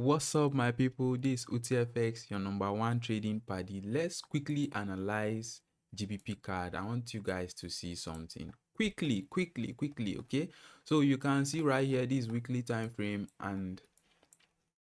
What's up, my people? This is UTFX, your number one trading party. Let's quickly analyze Gbpcad. I want you guys to see something quickly. Okay, so you can see right here this weekly time frame, and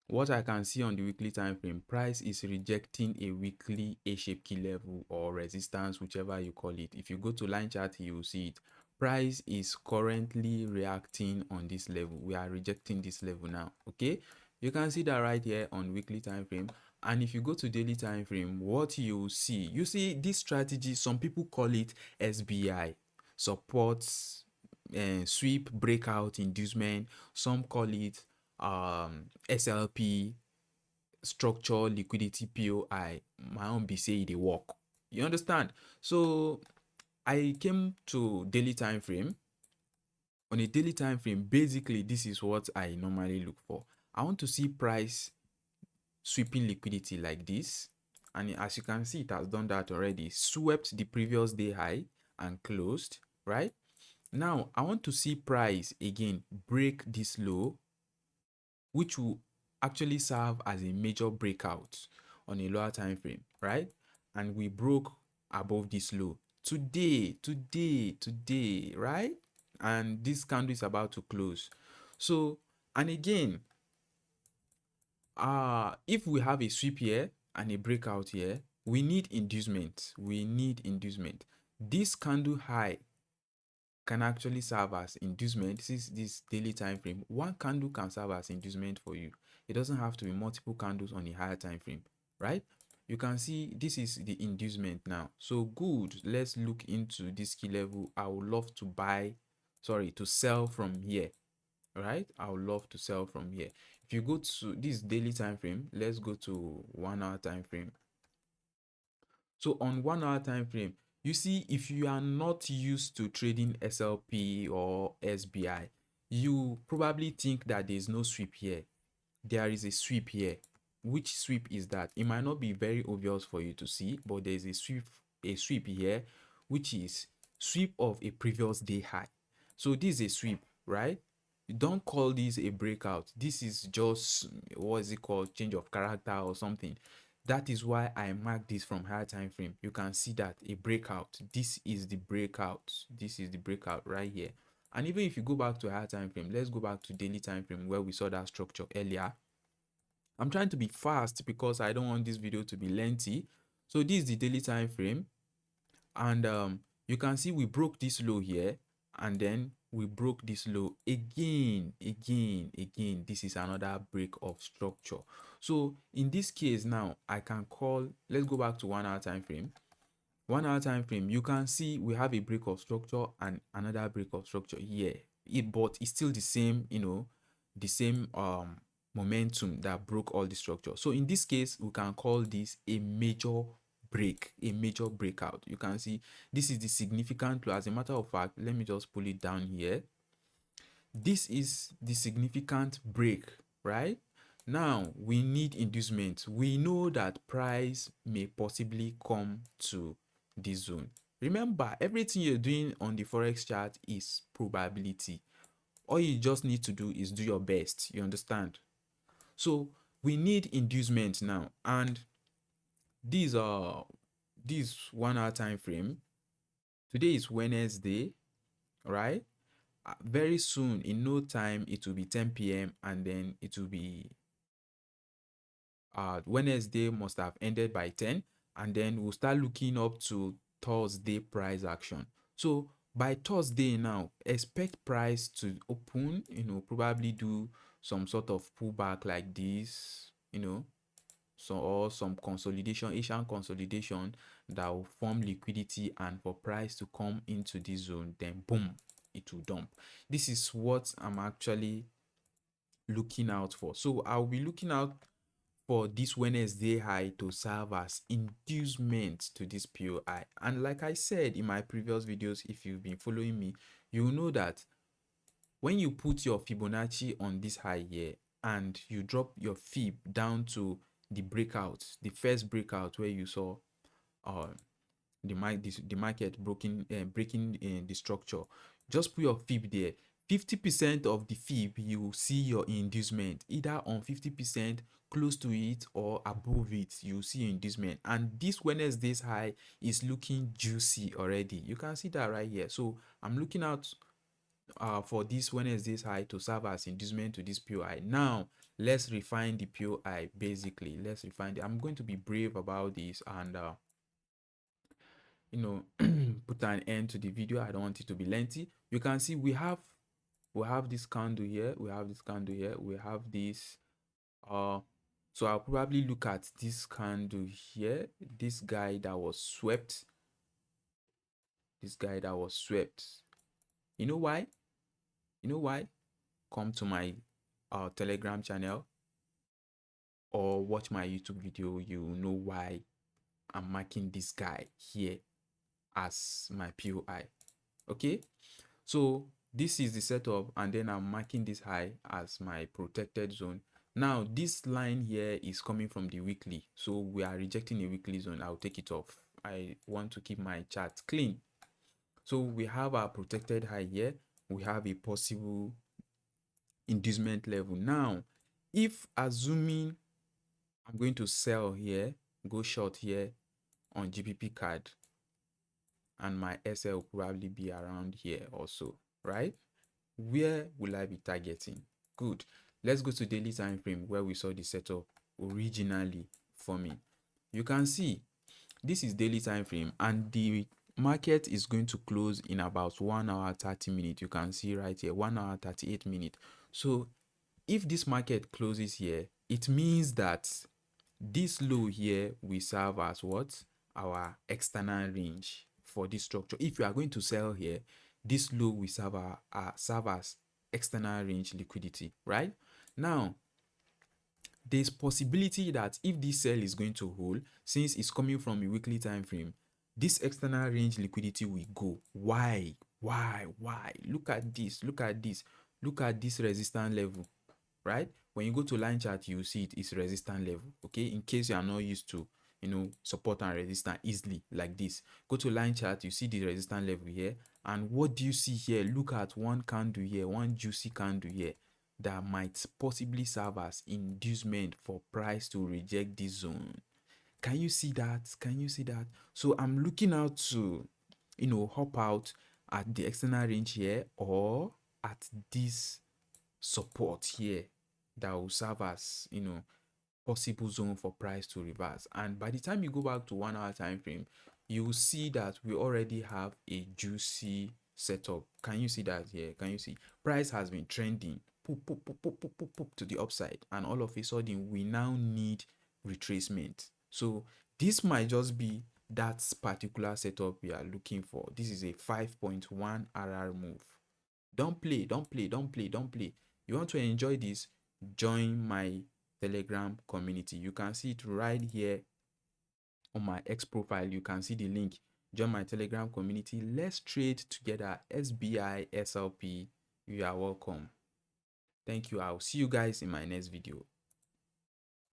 what I can see on the weekly time frame, price is rejecting a weekly A-shaped key level or resistance, whichever you call it. If you go to line chart, you will see it. Price is currently reacting on this level. We are rejecting this level now. Okay, you can see that right here on weekly time frame. And if you go to daily time frame, what you see this strategy, some people call it SBI, supports and sweep breakout inducement. Some call it SLP, structure liquidity POI. My own be say they work. You understand? So I came to daily time frame. On a daily time frame, basically this is what I normally look for. I want to see price sweeping liquidity like this, and as you can see, it has done that already. Swept the previous day high and closed. Right now, I want to see price again break this low, which will actually serve as a major breakout on a lower time frame, right? And we broke above this low today, right? And this candle is about to close. So, and again, if we have a sweep here and a breakout here, we need inducement. This candle high can actually serve as inducement. This is this daily time frame. One candle can serve as inducement for you. It doesn't have to be multiple candles on a higher time frame, right? You can see this is the inducement now. So good. Let's look into this key level. I would love to to sell from here. Right? I would love to sell from here. If you go to this daily time frame, let's go to 1 hour time frame. So on 1 hour time frame, you see, if you are not used to trading SLP or SBI, you probably think that there's no sweep here. There is a sweep here. Which sweep is that? It might not be very obvious for you to see, but there's a sweep here, which is sweep of a previous day high. So this is a sweep, right? You don't call this a breakout. This is just, what is it called, change of character or something. That is why I mark this from higher time frame. You can see that a breakout. This is the breakout. This is the breakout right here. And even if you go back to a higher time frame, let's go back to daily time frame where we saw that structure earlier. I'm trying to be fast because I don't want this video to be lengthy. So this is the daily time frame, and you can see we broke this low here, and then we broke this low again. This is another break of structure. So in this case now, I can call, let's go back to 1 hour time frame. 1 hour time frame, you can see we have a break of structure and another break of structure here. But it's still the same, the same momentum that broke all the structure. So in this case, we can call this a major breakout. You can see this is the significant low. As a matter of fact, let me just pull it down here. This is the significant break, right? Now we need inducement. We know that price may possibly come to this zone. Remember, everything you're doing on the forex chart is probability. All you just need to do is do your best. You understand? So we need inducement now, and these are this 1 hour time frame. Today is Wednesday, right? Very soon, in no time, it will be 10 p.m. and then it will be Wednesday must have ended by 10, and then we'll start looking up to Thursday price action. So by Thursday now, expect price to open, probably do some sort of pullback like this, so, or some consolidation, Asian consolidation, that will form liquidity, and for price to come into this zone, then boom, it will dump. This is what I'm actually looking out for. So I'll be looking out for this Wednesday high to serve as inducement to this POI. And like I said in my previous videos, if you've been following me, you will know that when you put your Fibonacci on this high here and you drop your Fib down to the breakout, the first breakout where you saw the market breaking the structure, just put your Fib there. 50% of the fib, you will see your inducement either on 50%, close to it, or above it. You see your inducement, and this Wednesday's high is looking juicy already. You can see that right here. So I'm looking out for this Wednesday's high to serve as inducement to this POI. Now let's refine the POI. Basically, let's refine it. I'm going to be brave about this and put an end to the video. I don't want it to be lengthy. You can see we have this candle here, we have this candle here, we have this so I'll probably look at this candle here, this guy that was swept, you know why? Come to my Telegram channel or watch my YouTube video. You know why I'm marking this guy here as my POI. Okay, so this is the setup, and then I'm marking this high as my protected zone. Now this line here is coming from the weekly, so we are rejecting a weekly zone. I'll take it off. I want to keep my chart clean. So we have our protected high here, we have a possible inducement level. Now if assuming I'm going to sell here, go short here on Gbpcad, and my SL will probably be around here also, right? Where will I be targeting? Good. Let's go to daily time frame where we saw the setup originally for me. You can see this is daily time frame, and the market is going to close in about 1 hour 30 minutes. You can see right here 1 hour 38 minutes. So if this market closes here, it means that this low here will serve as what? Our external range for this structure. If you are going to sell here, this low will serve as external range liquidity, right? Now there's possibility that if this sell is going to hold, since it's coming from a weekly time frame, this external range liquidity will go. Why? Look at this, look at this resistance level, right? When you go to line chart, you see it is resistance level. Okay, in case you are not used to support and resistance easily like this, go to line chart, you see the resistance level here, and what do you see here? Look at one candle here, one juicy candle here that might possibly serve as inducement for price to reject this zone. Can you see that? So I'm looking out to hop out at the external range here, or at this support here that will serve as possible zone for price to reverse. And by the time you go back to 1 hour time frame, you will see that we already have a juicy setup. Can you see that here? Can you see price has been trending to the upside, and all of a sudden we now need retracement. So this might just be that particular setup we are looking for. This is a 5.1 RR move. Don't play. You want to enjoy this? Join my Telegram community. You can see it right here on my X profile. You can see the link. Join my Telegram community. Let's trade together. SBI, SLP. You are welcome. Thank you. I'll see you guys in my next video.